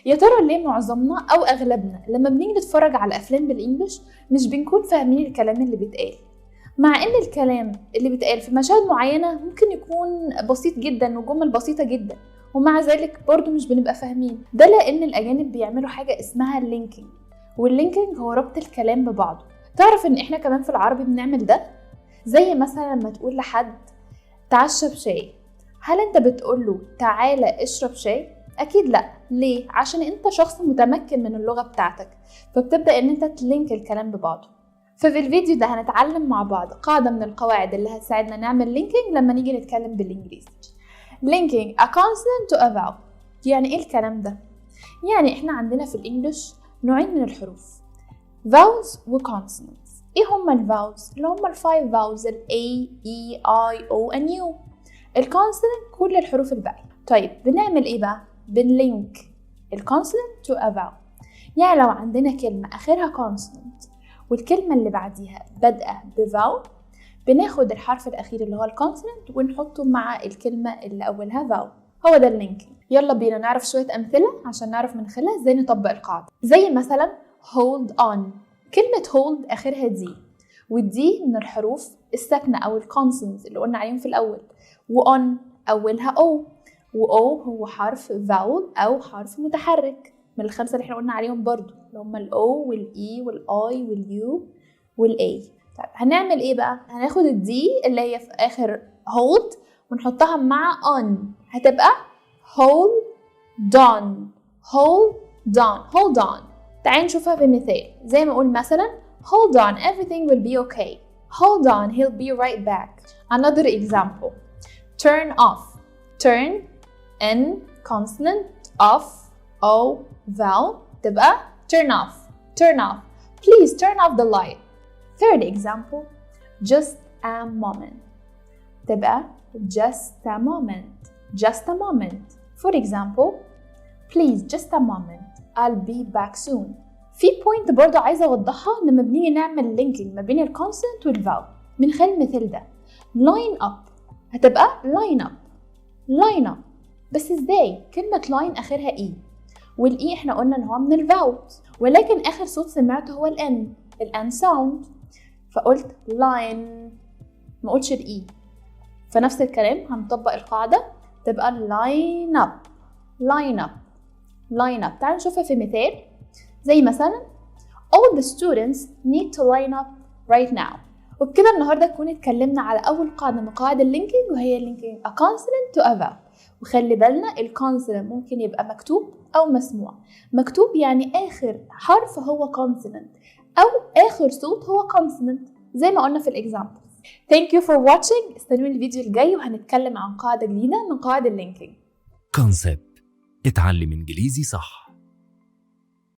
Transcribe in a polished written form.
يا ترى ليه معظمنا أو أغلبنا لما بنيجي نتفرج على أفلام بالإنجليش مش بنكون فاهمين الكلام اللي بيتقال، مع إن الكلام اللي بيتقال في مشاهد معينة ممكن يكون بسيط جدا وجمل بسيطة جدا، ومع ذلك برضو مش بنبقى فاهمين ده، لأن الأجانب بيعملوا حاجة اسمها اللينكينج، واللينكينج هو ربط الكلام ببعضه. تعرف إن إحنا كمان في العربي بنعمل ده؟ زي مثلا لما تقول لحد تعشى بشاي، هل أنت بتقوله تعالى اشرب شاي؟ أكيد لأ. ليه؟ عشان أنت شخص متمكن من اللغة بتاعتك، فبتبدأ أن أنت تلينك الكلام ببعضه. ففي الفيديو ده هنتعلم مع بعض قاعدة من القواعد اللي هتساعدنا نعمل لينكينج لما نيجي نتكلم بالإنجليزي. Linking a consonant to a vowel. يعني إيه الكلام ده؟ يعني إحنا عندنا في الإنجليش نوعين من الحروف، vowels و consonants. إيه هما الفاولز؟ اللي هما الفايف فاولز، ال A, E, I, O and U. الكونسونانت كل الحروف الباقية. طيب بنعمل إيه بقى؟ بنلينك الكونسونانت to a vowel. يعني لو عندنا كلمة آخرها consonant والكلمة اللي بعديها بادئة بفاول، بناخد الحرف الأخير اللي هو الكونسونانت ونحطه مع الكلمة اللي أولها فاول. هو ده اللينكينج. يلا بينا نعرف شوية أمثلة عشان نعرف من خلالها إزاي نطبق القاعدة. زي مثلا hold on. كلمة hold آخرها دي، والدي من الحروف الساكنة أو الكونسونانت اللي قلنا عليهم في الأول، وon أولها O، وO هو حرف فاول أو حرف متحرك من الخمسة اللي احنا قلنا عليهم برضو، اللي هم ال O وال E وال I وال U وال A. طيب هنعمل ايه بقى؟ هناخد الدي اللي هي في آخر hold ونحطها مع on، هتبقى hold on. hold on. hold on. تعالي نشوفها بمثال. زي ما أقول مثلا hold on, everything will be okay. hold on, he'll be right back. Another example. turn off. turn N consonant, off O vowel, تبقى turn off. turn off. Please turn off the light. Third example. just a moment, تبقى just a moment. just a moment. For example, please just a moment, I'll be back soon. في point برضو عايزة أوضحها لما بنيجي نعمل linking ما بين الكونسونانت والفاول من خلال المثال ده. line up هتبقى line up. line up. بس ازاي؟ كلمة line آخرها E، والإي احنا قلنا إن هو من الفاولز، ولكن آخر صوت سمعته هو الN، الN sound، فقلت line، ما قلتش الإي. فنفس الكلام هنطبق القاعدة تبقى line up. line up. line up. تعالوا نشوفها في مثال. زي مثلا all the students need to line up right now. وبكده النهارده نكون اتكلمنا على اول قاعده من قواعد اللينكينج، وهي linking a consonant to a vowel. وخلي بالنا الكونسونانت ممكن يبقى مكتوب او مسموع. مكتوب يعني اخر حرف هو consonant، او اخر صوت هو consonant زي ما قلنا في الاكزامبل. Thank you for watching. استنوني الفيديو الجاي وهنتكلم عن قاعده جديده من قواعد اللينكينج. كونسبت. اتعلم انجليزي صح.